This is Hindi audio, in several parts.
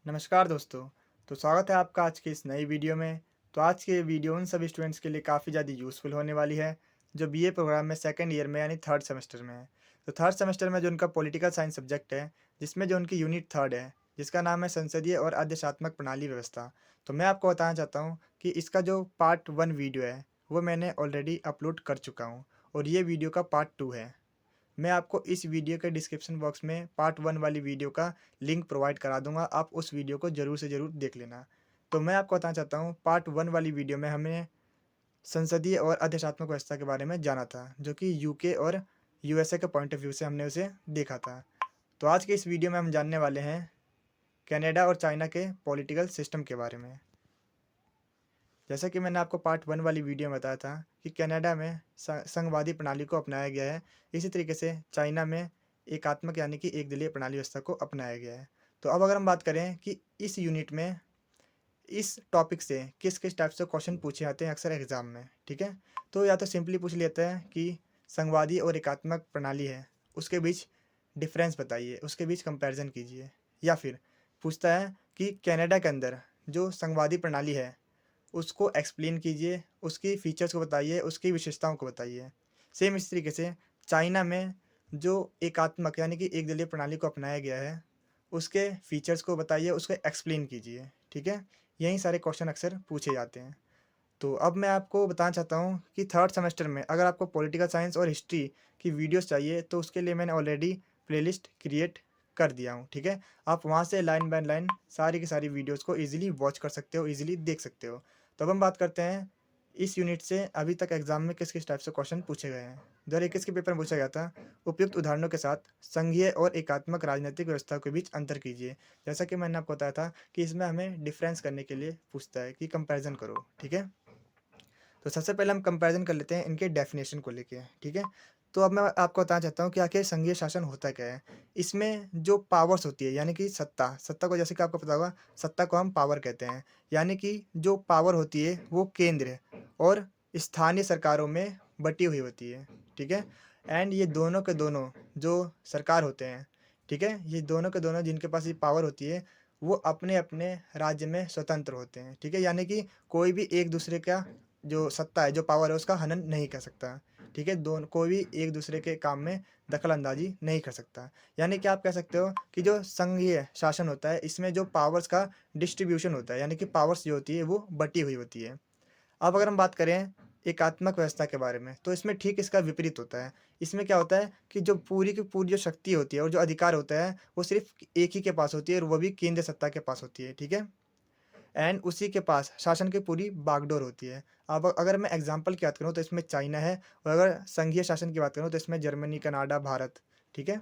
नमस्कार दोस्तों। तो स्वागत है आपका आज की इस नई वीडियो में। तो आज की ये वीडियो उन सभी स्टूडेंट्स के लिए काफ़ी ज़्यादा यूज़फुल होने वाली है जो बीए प्रोग्राम में सेकंड ईयर में यानी थर्ड सेमेस्टर में है। तो थर्ड सेमेस्टर में जो उनका पॉलिटिकल साइंस सब्जेक्ट है, जिसमें जो उनकी यूनिट थर्ड है, जिसका नाम है संसदीय और आदेशात्मक प्रणाली व्यवस्था। तो मैं आपको बताना चाहता हूँ कि इसका जो पार्ट 1 वीडियो है, वो मैंने ऑलरेडी अपलोड कर चुका हूँ और ये वीडियो का पार्ट 2 है। मैं आपको इस वीडियो के डिस्क्रिप्शन बॉक्स में पार्ट 1 वाली वीडियो का लिंक प्रोवाइड करा दूँगा, आप उस वीडियो को ज़रूर से ज़रूर देख लेना। तो मैं आपको बताना चाहता हूँ पार्ट 1 वाली वीडियो में हमने संसदीय और अधिशात्मक व्यवस्था के बारे में जाना था, जो कि यूके और यूएसए के पॉइंट ऑफ व्यू से हमने उसे देखा था। तो आज के इस वीडियो में हम जानने वाले हैं कनाडा और चाइना के पॉलिटिकल सिस्टम के बारे में। जैसा कि मैंने आपको पार्ट 1 वाली वीडियो में बताया था कि कनाडा में संघवादी प्रणाली को अपनाया गया है, इसी तरीके से चाइना में एकात्मक यानी कि एक दलीय प्रणाली व्यवस्था को अपनाया गया है। तो अब अगर हम बात करें कि इस यूनिट में इस टॉपिक से किस-किस टाइप से क्वेश्चन पूछे जाते हैं अक्सर एग्ज़ाम में, ठीक है? तो या तो सिंपली पूछ लेते हैं कि संघवादी और एकात्मक प्रणाली है, उसके बीच डिफ़रेंस बताइए, उसके बीच कंपैरिज़न कीजिए। या फिर पूछता है कि कनाडा के अंदर जो संघवादी प्रणाली है, उसको एक्सप्लेन कीजिए, उसकी फीचर्स को बताइए, उसकी विशेषताओं को बताइए। सेम इस तरीके से चाइना में जो एकात्मक यानी कि एक दलीय प्रणाली को अपनाया गया है, उसके फीचर्स को बताइए, उसको एक्सप्लेन कीजिए, ठीक है? यही सारे क्वेश्चन अक्सर पूछे जाते हैं। तो अब मैं आपको बताना चाहता हूँ कि थर्ड सेमेस्टर में अगर आपको पॉलिटिकल साइंस और हिस्ट्री की वीडियोज़ चाहिए, तो उसके लिए मैंने ऑलरेडी प्लेलिस्ट क्रिएट कर दिया हूँ, ठीक है? आप वहाँ से लाइन बाय लाइन सारी की सारी वीडियोज़ को ईज़िली वॉच कर सकते हो, ईज़िली देख सकते हो। तो अब हम बात करते हैं इस यूनिट से अभी तक एग्ज़ाम में किस-किस टाइप से क्वेश्चन पूछे गए हैं। 2021 के पेपर में पूछा गया था, उपयुक्त उदाहरणों के साथ संघीय और एकात्मक राजनीतिक व्यवस्था के बीच अंतर कीजिए। जैसा कि मैंने आपको बताया था कि इसमें हमें डिफ़रेंस करने के लिए पूछता है कि कंपैरिज़न करो, ठीक है? तो सबसे पहले हम कंपैरिज़न कर लेते हैं इनके डेफ़िनेशन को लेके, ठीक है? तो अब मैं आपको बताना चाहता हूँ कि आखिर संघीय शासन होता क्या है? इसमें जो पावर्स होती है यानी कि सत्ता को जैसे कि आपको पता होगा, सत्ता को हम पावर कहते हैं। यानी कि जो पावर होती है वो केंद्र और स्थानीय सरकारों में बटी हुई होती है, ठीक है? एंड ये दोनों के दोनों जो सरकार होते हैं, ठीक है? ये दोनों के दोनों जिनके पास ये पावर होती है, वो अपने-अपने राज्य में स्वतंत्र होते हैं, ठीक है? यानी कि कोई भी एक-दूसरे का जो सत्ता है, जो पावर है उसका हनन नहीं कर सकता, ठीक है? कोई भी एक-दूसरे के काम में दखल-अंदाज़ी नहीं कर सकता। यानी कि आप कह सकते हो कि जो संघीय शासन होता है, इसमें जो पावर्स का डिस्ट्रीब्यूशन होता है, यानी कि पावर्स जो होती है वो बटी हुई होती है। अब अगर हम बात करें एकात्मक व्यवस्था के बारे में, तो इसमें ठीक इसका विपरीत होता है। इसमें क्या होता है कि जो पूरी की पूरी जो शक्ति होती है और जो अधिकार होता है, वो सिर्फ़ एक ही के पास होती है और वो भी केंद्र सत्ता के पास होती है, ठीक है? एंड उसी के पास शासन की पूरी बागडोर होती है। अब अगर मैं एग्ज़ाम्पल की बात करूँ तो इसमें चाइना है और अगर संघीय शासन की बात करूँ तो इसमें जर्मनी, कनाडा, भारत, ठीक है?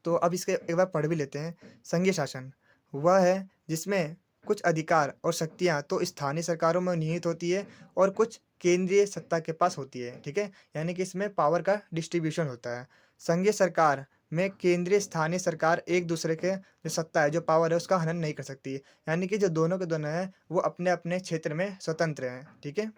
तो अब इसके एक बार पढ़ भी लेते हैं। संघीय शासन वह है जिसमें कुछ अधिकार और शक्तियाँ तो स्थानीय सरकारों में निहित होती है और कुछ केंद्रीय सत्ता के पास होती है, ठीक है? यानी कि इसमें पावर का डिस्ट्रीब्यूशन होता है। संघीय सरकार में केंद्रीय स्थानीय सरकार एक-दूसरे के जो सत्ता है, जो पावर है उसका हनन नहीं कर सकती। यानी कि जो दोनों के दोनों हैं, वो अपने-अपने क्षेत्र में स्वतंत्र हैं, ठीक है?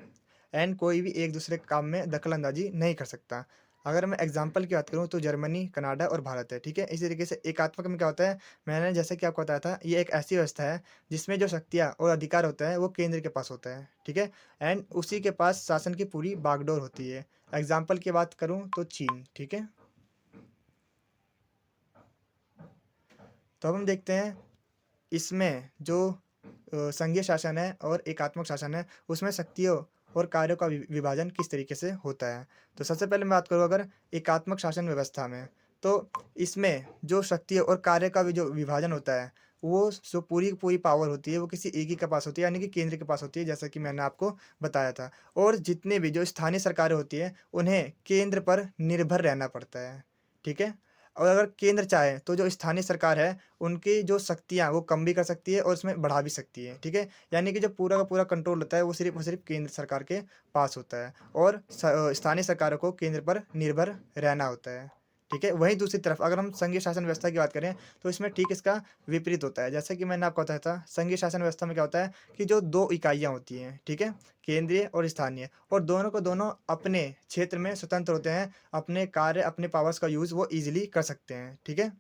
एंड कोई भी एक-दूसरे के काम में दखल-अंदाज़ी नहीं कर सकता। अगर मैं एग्ज़ाम्पल की बात करूँ तो जर्मनी, कनाडा और भारत है, ठीक है? इसी तरीके से एकात्मक में क्या होता है, मैंने जैसे कि आपको बताया था, ये एक ऐसी व्यवस्था है जिसमें जो शक्तियाँ और अधिकार होता है वो केंद्र के पास होता है, ठीक है? एंड उसी के पास शासन की पूरी बागडोर होती है। एग्ज़ाम्पल की बात करूँ तो चीन, ठीक है? तो अब हम देखते हैं इसमें जो संघीय शासन है और एकात्मक शासन है, उसमें शक्तियों और कार्यों का विभाजन किस तरीके से होता है। तो सबसे पहले मैं बात करूँ अगर एकात्मक शासन व्यवस्था में, तो इसमें जो शक्ति और कार्य का भी जो विभाजन होता है, वो जो पूरी की पूरी पावर होती है, वो किसी एक ही के पास होती है, यानी कि केंद्र के पास होती है, जैसा कि मैंने आपको बताया था। और जितने भी जो स्थानीय सरकारें होती हैं, उन्हें केंद्र पर निर्भर रहना पड़ता है, ठीक है? और अगर केंद्र चाहे, तो जो स्थानीय सरकार है, उनकी जो शक्तियाँ वो कम भी कर सकती है और उसमें बढ़ा भी सकती है, ठीक है? यानी कि जो पूरा का पूरा कंट्रोल होता है वो सिर्फ़ और सिर्फ़ केंद्र सरकार के पास होता है और स्थानीय सरकारों को केंद्र पर निर्भर रहना होता है, ठीक है? वहीं दूसरी तरफ अगर हम संघीय शासन व्यवस्था की बात करें, तो इसमें ठीक इसका विपरीत होता है। जैसे कि मैंने आपको बताया था, संघीय शासन व्यवस्था में क्या होता है कि जो 2 इकाइयाँ होती हैं, ठीक है? केंद्रीय और स्थानीय और दोनों को दोनों अपने क्षेत्र में स्वतंत्र होते हैं, अपने कार्य, अपने पावर्स का यूज़ वो ईज़िली कर सकते हैं, ठीक है?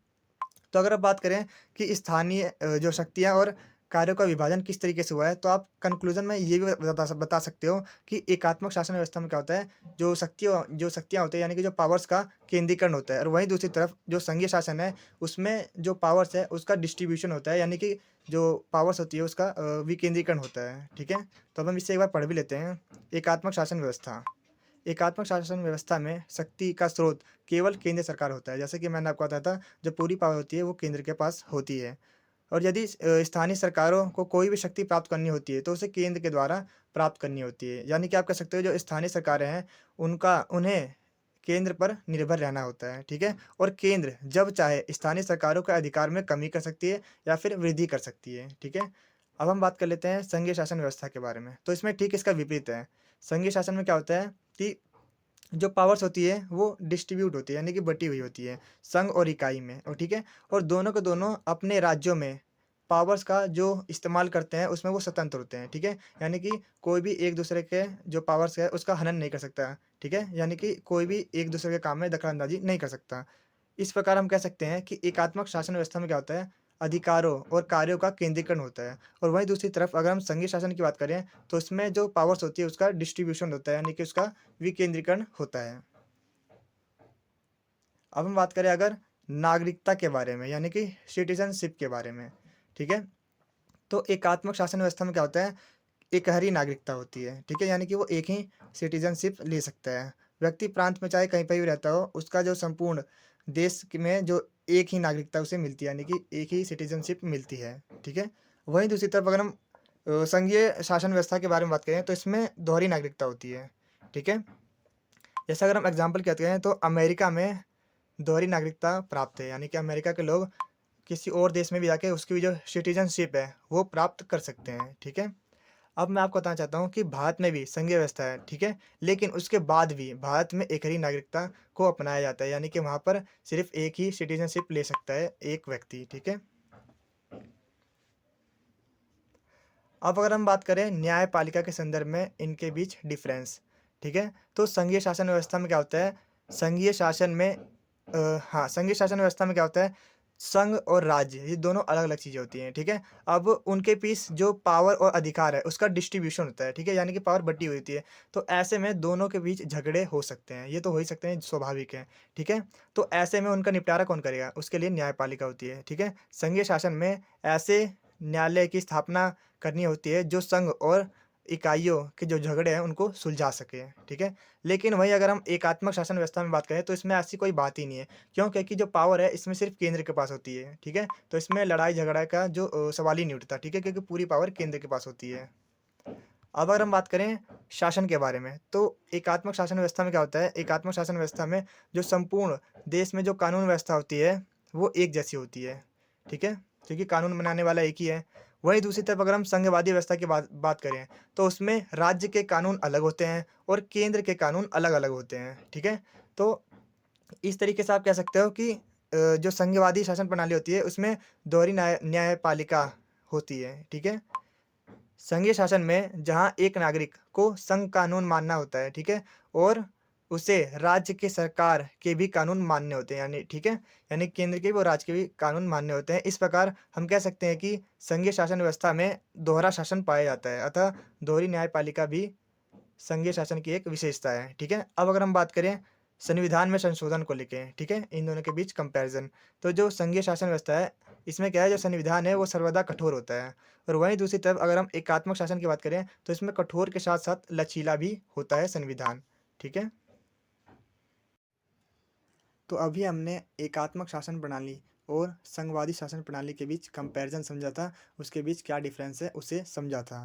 तो अगर आप बात करें कि स्थानीय जो शक्तियाँ और कार्यों का विभाजन किस तरीके से हुआ है, तो आप कंक्लूज़न में ये भी बता सकते हो कि एकात्मक शासन व्यवस्था में क्या होता है, जो शक्तियाँ होती हैं यानी कि जो पावर्स का केंद्रीकरण होता है, और वहीं दूसरी तरफ जो संघीय शासन है, उसमें जो पावर्स है उसका डिस्ट्रीब्यूशन होता है, यानी कि जो पावर्स होती है उसका विकेंद्रीकरण होता है, ठीक है? तो अब हम इसे एक बार पढ़ भी लेते हैं। एकात्मक शासन व्यवस्था। एकात्मक शासन व्यवस्था में शक्ति का स्रोत केवल केंद्र सरकार होता है। जैसे कि मैंने आपको बताया था, जो पूरी पावर होती है वो केंद्र के पास होती है। और यदि स्थानीय सरकारों को कोई भी शक्ति प्राप्त करनी होती है, तो उसे केंद्र के द्वारा प्राप्त करनी होती है। यानी कि आप कह सकते हो, जो स्थानीय सरकारें हैं, उन्हें केंद्र पर निर्भर रहना होता है, ठीक है? और केंद्र जब चाहे स्थानीय सरकारों के अधिकार में कमी कर सकती है या फिर वृद्धि कर सकती है, ठीक है? अब हम बात कर लेते हैं संघीय शासन व्यवस्था के बारे में। तो इसमें ठीक इसका विपरीत है। संघीय शासन में क्या होता है कि जो पावर्स होती है वो डिस्ट्रीब्यूट होती है, यानी कि बटी हुई होती है संघ और इकाई में, और ठीक है, और दोनों के दोनों अपने राज्यों में पावर्स का जो इस्तेमाल करते हैं उसमें वो स्वतंत्र होते हैं, ठीक है? यानी कि कोई भी एक दूसरे के जो पावर्स है उसका हनन नहीं कर सकता, ठीक है? यानी कि कोई भी एक दूसरे के काम में दखल अंदाजी नहीं कर सकता। इस प्रकार हम कह सकते हैं कि एकात्मक शासन व्यवस्था में क्या होता है, अधिकारों और कार्यों का केंद्रीकरण होता है। और वहीं दूसरी तरफ अगर हम संघीय शासन की बात करें, तो इसमें जो पावर्स होती है उसका डिस्ट्रीब्यूशन होता है, यानी कि उसका विकेंद्रीकरण होता है। अब हम बात करें अगर नागरिकता के बारे में, यानी कि सिटीजनशिप के बारे में, ठीक है? तो एकात्मक शासन व्यवस्था में क्या होता है, एकहरी नागरिकता होती है, ठीक है? यानी कि वो एक ही सिटीजनशिप ले सकता है। व्यक्ति प्रांत में चाहे कहीं पे भी रहता हो, उसका जो संपूर्ण देश में जो एक ही नागरिकता उसे मिलती है, यानी कि एक ही सिटीजनशिप मिलती है, ठीक है? वहीं दूसरी तरफ अगर हम संघीय शासन व्यवस्था के बारे में बात करें, तो इसमें दोहरी नागरिकता होती है, ठीक है? जैसे अगर हम एग्ज़ाम्पल कहते हैं, तो अमेरिका में दोहरी नागरिकता प्राप्त है, यानी कि अमेरिका के लोग किसी और देश में भी जाके उसकी भी जो सिटीजनशिप है, वो प्राप्त कर सकते हैं, ठीक है? अब मैं आपको बताना चाहता हूँ कि भारत में भी संघीय व्यवस्था है, ठीक है? लेकिन उसके बाद भी भारत में एकहरी नागरिकता को अपनाया जाता है, यानी कि वहाँ पर सिर्फ़ एक ही सिटीजनशिप ले सकता है एक व्यक्ति, ठीक है? अब अगर हम बात करें न्यायपालिका के संदर्भ में इनके बीच डिफ़रेंस, ठीक है? तो संघीय शासन व्यवस्था में क्या होता है, संघीय शासन में संघीय शासन व्यवस्था में क्या होता है, संघ और राज्य ये दोनों अलग-अलग चीज़ें होती हैं, ठीक है? अब उनके बीच जो पावर और अधिकार है, उसका डिस्ट्रीब्यूशन होता है, ठीक है? यानी कि पावर बँटी हुई होती है। तो ऐसे में दोनों के बीच झगड़े हो सकते हैं, ये तो हो ही सकते हैं, स्वाभाविक है, ठीक है? तो ऐसे में उनका निपटारा कौन करेगा? उसके लिए न्यायपालिका होती है, ठीक है? संघीय शासन में ऐसे न्यायालय की स्थापना करनी होती है जो संघ और इकाइयों के जो झगड़े हैं उनको सुलझा सके, ठीक है? लेकिन वहीं अगर हम एकात्मक शासन व्यवस्था में बात करें, तो इसमें ऐसी कोई बात ही नहीं है। क्यों? क्योंकि जो पावर है इसमें सिर्फ़ केंद्र के पास होती है, ठीक है? तो इसमें लड़ाई-झगड़ा का जो सवाल ही नहीं उठता, ठीक है? क्योंकि पूरी पावर केंद्र के पास होती है। अब अगर हम बात करें शासन के बारे में, तो एकात्मक शासन व्यवस्था में क्या होता है, एकात्मक शासन व्यवस्था में जो संपूर्ण देश में जो कानून व्यवस्था होती है, वो एक जैसी होती है, ठीक है? क्योंकि कानून बनाने वाला एक ही है। वहीं दूसरी तरफ अगर हम संघवादी व्यवस्था की बात बात करें, तो उसमें राज्य के कानून अलग होते हैं और केंद्र के कानून अलग-अलग होते हैं, ठीक है? तो इस तरीके से आप कह सकते हो कि जो संघवादी शासन प्रणाली होती है, उसमें दोहरी न्यायपालिका होती है, ठीक है? संघीय शासन में जहाँ एक नागरिक को संघ कानून मानना होता है, ठीक है? और उसे राज्य की सरकार के भी कानून मानने होते हैं, यानी ठीक है? यानी केंद्र के भी और राज्य के भी कानून मानने होते हैं। इस प्रकार हम कह सकते हैं कि संघीय शासन व्यवस्था में दोहरा शासन पाया जाता है, अतः दोहरी न्यायपालिका भी संघीय शासन की एक विशेषता है, ठीक है? अब अगर हम बात करें संविधान में संशोधन को लेके, ठीक है? इन दोनों के बीच कंपैरिज़न, तो जो संघीय शासन व्यवस्था है, इसमें क्या है, जो संविधान है वो सर्वदा कठोर होता है, और वहीं दूसरी तरफ अगर हम एकात्मक शासन की बात करें, तो इसमें कठोर के साथ-साथ लचीला भी होता है संविधान, ठीक है? तो अभी हमने एकात्मक शासन प्रणाली और संघवादी शासन प्रणाली के बीच कंपैरिजन समझा था, उसके बीच क्या डिफरेंस है उसे समझा था।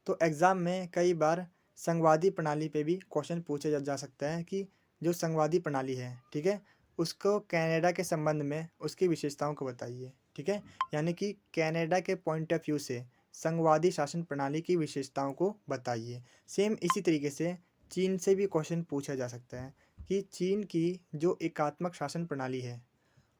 तो एग्ज़ाम में कई बार संघवादी प्रणाली पे भी क्वेश्चन पूछे जा सकता है कि जो संघवादी प्रणाली है, ठीक है? उसको कनाडा के संबंध में उसकी विशेषताओं को बताइए, ठीक है? यानी कि कनाडा के पॉइंट ऑफ व्यू से संघवादी शासन प्रणाली की विशेषताओं को बताइए। सेम इसी तरीके से चीन से भी क्वेश्चन पूछा जा सकता है कि चीन की जो एकात्मक शासन प्रणाली है,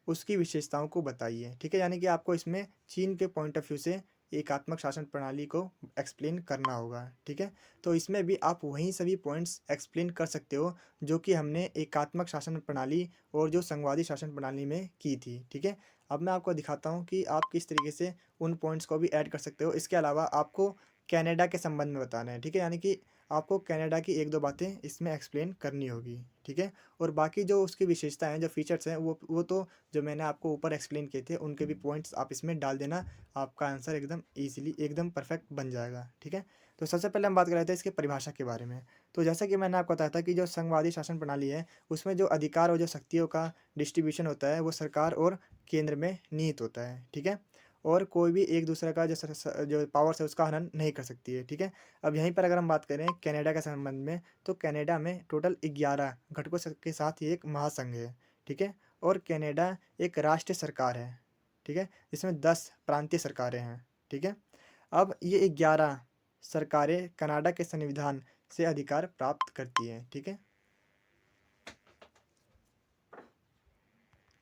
उसकी विशेषताओं को बताइए, ठीक है? यानी कि आपको इसमें चीन के पॉइंट ऑफ व्यू से एकात्मक शासन प्रणाली को एक्सप्लेन करना होगा, ठीक है? तो इसमें भी आप वही सभी पॉइंट्स एक्सप्लेन कर सकते हो, जो कि हमने एकात्मक शासन प्रणाली और जो संघवादी शासन प्रणाली में की थी, ठीक है? अब मैं आपको दिखाता हूँ कि आप किस तरीके से उन पॉइंट्स को भी ऐड कर सकते हो। इसके अलावा आपको कनाडा के संबंध में बताना है, ठीक है? यानी कि आपको कनाडा की 1-2 बातें इसमें एक्सप्लेन करनी होगी, ठीक है? और बाकी जो उसकी विशेषताएँ हैं, जो फीचर्स हैं, वो तो जो मैंने आपको ऊपर एक्सप्लेन किए थे, उनके भी पॉइंट्स आप इसमें डाल देना। आपका आंसर एकदम ईज़िली एकदम परफेक्ट बन जाएगा, ठीक है? तो सबसे पहले हम बात कर रहे थे इसकी परिभाषा के बारे में। तो जैसा कि मैंने आपको बताया था कि जो संघवादी शासन प्रणाली है, उसमें जो अधिकार और जो शक्तियों का डिस्ट्रीब्यूशन होता है, वो सरकार और केंद्र में निहित होता है, ठीक है? और कोई भी एक दूसरे का जो पावर्स है उसका हनन नहीं कर सकती है, ठीक है? अब यहीं पर अगर हम बात करें कनाडा के संबंध में, तो कनाडा में टोटल 11 घटकों के साथ ये एक महासंघ है, ठीक है? और कनाडा एक राष्ट्रीय सरकार है, ठीक है? जिसमें 10 प्रांतीय सरकारें हैं, ठीक है? अब ये 11 सरकारें कनाडा के संविधान से अधिकार प्राप्त करती हैं, ठीक है?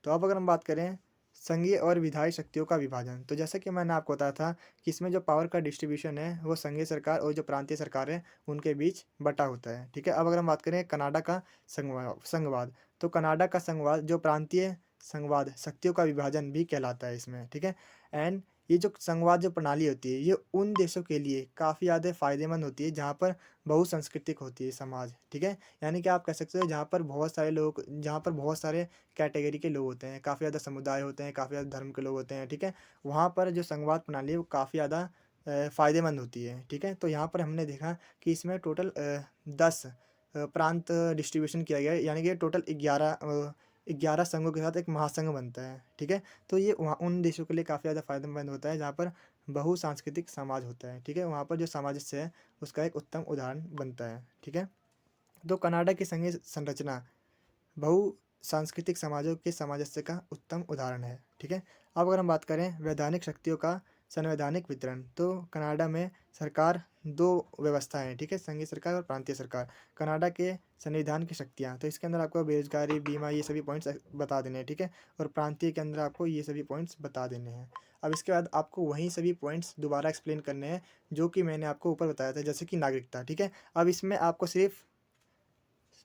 तो अब अगर हम बात करें संघीय और विधायी शक्तियों का विभाजन, तो जैसा कि मैंने आपको बताया था कि इसमें जो पावर का डिस्ट्रीब्यूशन है वो संघीय सरकार और जो प्रांतीय सरकार है उनके बीच बटा होता है, ठीक है? अब अगर हम बात करें कनाडा का संघवाद, तो कनाडा का संघवाद जो प्रांतीय संघवाद शक्तियों का विभाजन भी कहलाता है इसमें, ठीक है? एंड ये जो संघवाद जो प्रणाली होती है, ये उन देशों के लिए काफ़ी ज़्यादा फ़ायदेमंद होती है जहाँ पर बहुसांस्कृतिक होती है समाज, ठीक है? यानी कि आप कह सकते हो जहाँ पर बहुत सारे कैटेगरी के लोग होते हैं, काफ़ी ज़्यादा समुदाय होते हैं, काफ़ी ज़्यादा धर्म के लोग होते हैं, ठीक है? वहाँ पर जो संघवाद प्रणाली है वो काफ़ी ज़्यादा फ़ायदेमंद होती है, ठीक है? तो यहाँ पर हमने देखा कि इसमें टोटल 10 प्रांत डिस्ट्रीब्यूशन किया गया है, यानी कि टोटल 11 संघों के साथ एक महासंघ बनता है, ठीक है? तो ये वहाँ उन देशों के लिए काफ़ी ज़्यादा फ़ायदेमंद होता है जहाँ पर बहुसांस्कृतिक समाज होता है, ठीक है? वहाँ पर जो सामंजस्य है उसका एक उत्तम उदाहरण बनता है, ठीक है? तो कनाडा की संघीय संरचना बहुसांस्कृतिक समाजों के सामंजस्य का उत्तम उदाहरण है, ठीक है? अब अगर हम बात करें वैधानिक शक्तियों का संवैधानिक वितरण, तो कनाडा में सरकार 2 व्यवस्थाएँ हैं, ठीक है? संघीय सरकार और प्रांतीय सरकार। कनाडा के संविधान की शक्तियाँ, तो इसके अंदर आपको बेरोज़गारी, बीमा ये सभी पॉइंट्स बता देने हैं, ठीक है? और प्रांतीय के अंदर आपको ये सभी पॉइंट्स बता देने हैं। अब इसके बाद आपको वही सभी पॉइंट्स दोबारा एक्सप्लेन करने हैं, जो कि मैंने आपको ऊपर बताया था, जैसे कि नागरिकता, ठीक है? अब इसमें आपको सिर्फ़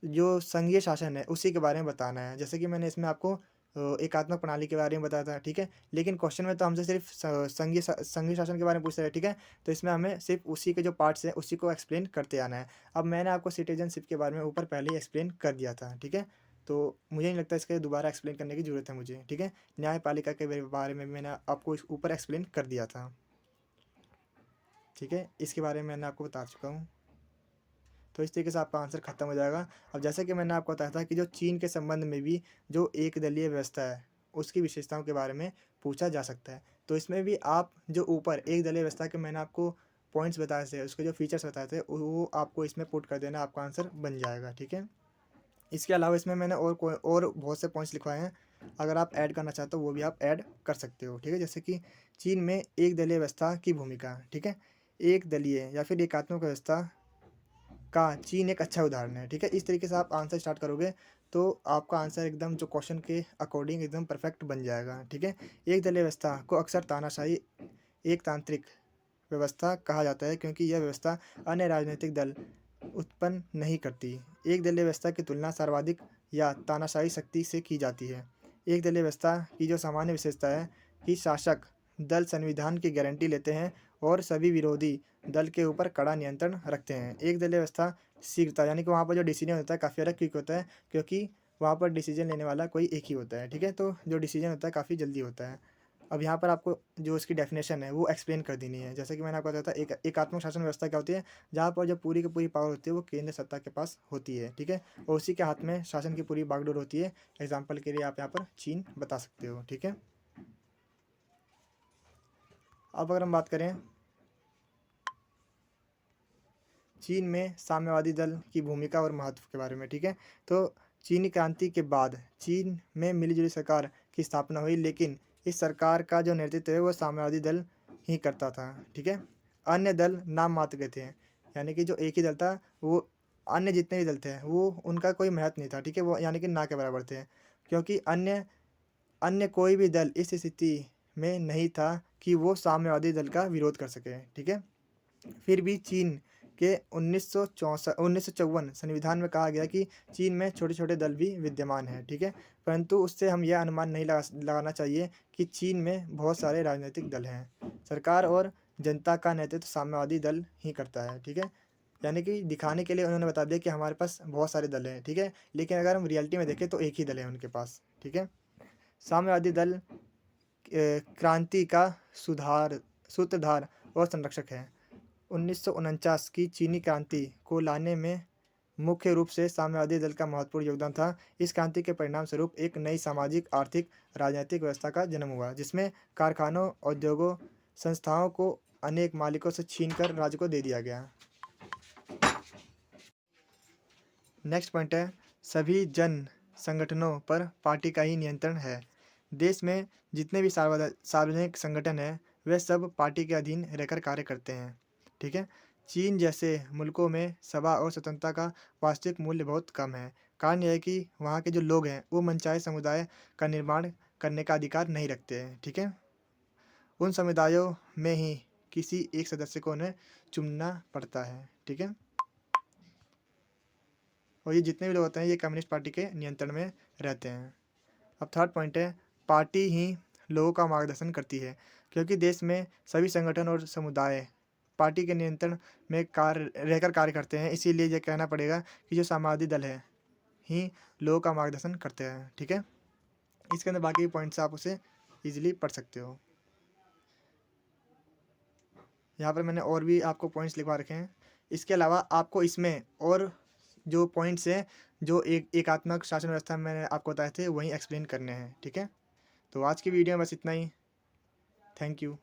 जो संघीय शासन है उसी के बारे में बताना है। जैसे कि मैंने इसमें आपको एकात्मक प्रणाली के बारे में बताया था, ठीक है? लेकिन क्वेश्चन में तो हमसे सिर्फ संघीय शासन के बारे में पूछ रहा है, ठीक है? तो इसमें हमें सिर्फ उसी के जो पार्ट्स हैं उसी को एक्सप्लेन करते आना है। अब मैंने आपको सिटीजनशिप के बारे में ऊपर पहले ही एक्सप्लेन कर दिया था, ठीक है? तो मुझे नहीं लगता इसके दोबारा एक्सप्लेन करने की ज़रूरत है मुझे, ठीक है? न्यायपालिका के बारे में भी मैंने आपको इस ऊपर एक्सप्लेन कर दिया था, ठीक है? इसके बारे में मैंने आपको बता चुका हूँ। तो इस तरीके से आपका आंसर खत्म हो जाएगा। अब जैसा कि मैंने आपको बताया था कि जो चीन के संबंध में भी जो एक दलीय व्यवस्था है, उसकी विशेषताओं के बारे में पूछा जा सकता है। तो इसमें भी आप जो ऊपर एक दलीय व्यवस्था के मैंने आपको पॉइंट्स बताए थे, उसके जो फीचर्स बताए थे, वो आपको इसमें पुट कर देना, आपका आंसर बन जाएगा, ठीक है? इसके अलावा इसमें मैंने और बहुत से पॉइंट्स लिखवाए हैं। अगर आप ऐड करना चाहते हो वो भी आप ऐड कर सकते हो, ठीक है? जैसे कि चीन में एक दलीय व्यवस्था की भूमिका, ठीक है? एक दलीय या फिर एकात्मक व्यवस्था का चीन एक अच्छा उदाहरण है, ठीक है? इस तरीके से आप आंसर स्टार्ट करोगे तो आपका आंसर एकदम जो क्वेश्चन के अकॉर्डिंग एकदम परफेक्ट बन जाएगा, ठीक है? एक दलीय व्यवस्था को अक्सर तानाशाही एकतांत्रिक व्यवस्था कहा जाता है क्योंकि यह व्यवस्था अन्य राजनीतिक दल उत्पन्न नहीं करती। एक दलीय व्यवस्था की तुलना सर्वाधिक या तानाशाही शक्ति से की जाती है। एक दलीय व्यवस्था की जो सामान्य विशेषता है कि शासक दल संविधान की गारंटी लेते हैं और सभी विरोधी दल के ऊपर कड़ा नियंत्रण रखते हैं। एक दलीय व्यवस्था शीघ्रता, यानी कि वहाँ पर जो डिसीजन होता है काफ़ी ज़्यादा क्विक होता है क्योंकि वहाँ पर डिसीजन लेने वाला कोई एक ही होता है, ठीक है? तो जो डिसीजन होता है काफ़ी जल्दी होता है। अब यहाँ पर आपको जो इसकी डेफिनेशन है वो एक्सप्लेन कर देनी है। जैसे कि मैंने आपको बताया था एकात्मक शासन व्यवस्था क्या होती है, जहाँ पर जो पूरी की पूरी पावर होती है वो केंद्र सत्ता के पास होती है, ठीक है? और उसी के हाथ में शासन की पूरी बागडोर होती है। एग्जाम्पल के लिए आप यहाँ पर चीन बता सकते हो, ठीक है? अब अगर हम बात करें चीन में साम्यवादी दल की भूमिका और महत्व के बारे में, ठीक है? तो चीनी क्रांति के बाद चीन में मिली-जुली सरकार की स्थापना हुई, लेकिन इस सरकार का जो नेतृत्व है वो साम्यवादी दल ही करता था, ठीक है? अन्य दल नाम मात्र के थे, यानी कि जो एक ही दल था वो अन्य जितने भी दल थे वो उनका कोई महत्व नहीं था, ठीक है? वो यानी कि ना के बराबर थे, क्योंकि अन्य अन्य कोई भी दल इस स्थिति में नहीं था कि वो साम्यवादी दल का विरोध कर सके, ठीक है? फिर भी चीन कि 1954 संविधान में कहा गया कि चीन में छोटे छोटे दल भी विद्यमान हैं, ठीक है। परंतु उससे हम यह अनुमान नहीं लगाना चाहिए कि चीन में बहुत सारे राजनीतिक दल हैं। सरकार और जनता का नेतृत्व साम्यवादी दल ही करता है, ठीक है। यानी कि दिखाने के लिए उन्होंने बता दिया कि हमारे पास बहुत सारे दल हैं, ठीक है, लेकिन अगर हम रियलिटी में देखें तो एक ही दल है उनके पास, ठीक है। साम्यवादी दल क्रांति का सूत्रधार और संरक्षक है। 1949 की चीनी क्रांति को लाने में मुख्य रूप से साम्यवादी दल का महत्वपूर्ण योगदान था। इस क्रांति के परिणाम स्वरूप एक नई सामाजिक, आर्थिक, राजनीतिक व्यवस्था का जन्म हुआ, जिसमें कारखानों, उद्योगों, संस्थाओं को अनेक मालिकों से छीनकर राज्य को दे दिया गया। नेक्स्ट पॉइंट है, सभी जन संगठनों पर पार्टी का ही नियंत्रण है। देश में जितने भी सार्वजनिक संगठन हैं वे सब पार्टी के अधीन रहकर कार्य करते हैं, ठीक है। चीन जैसे मुल्कों में सभा और स्वतंत्रता का वास्तविक मूल्य बहुत कम है। कारण यह है कि वहाँ के जो लोग हैं वो मनचाहे समुदाय का निर्माण करने का अधिकार नहीं रखते हैं, ठीक है। उन समुदायों में ही किसी एक सदस्य को उन्हें चुनना पड़ता है, ठीक है। और ये जितने भी लोग होते हैं ये कम्युनिस्ट पार्टी के नियंत्रण में रहते हैं। अब थर्ड पॉइंट है, पार्टी ही लोगों का मार्गदर्शन करती है। क्योंकि देश में सभी संगठन और समुदाय पार्टी के नियंत्रण में रहकर कार्य करते हैं, इसीलिए यह कहना पड़ेगा कि जो साम्यवादी दल है ही लोगों का मार्गदर्शन करते हैं, ठीक है। इसके अंदर बाकी पॉइंट्स आप उसे ईजिली पढ़ सकते हो। यहाँ पर मैंने और भी आपको पॉइंट्स लिखवा रखे हैं। इसके अलावा आपको इसमें और जो पॉइंट्स हैं जो एकात्मक शासन व्यवस्था में मैंने आपको बताए थे वही एक्सप्लेन करने हैं, ठीक है। तो आज की वीडियो में बस इतना ही। Thank you.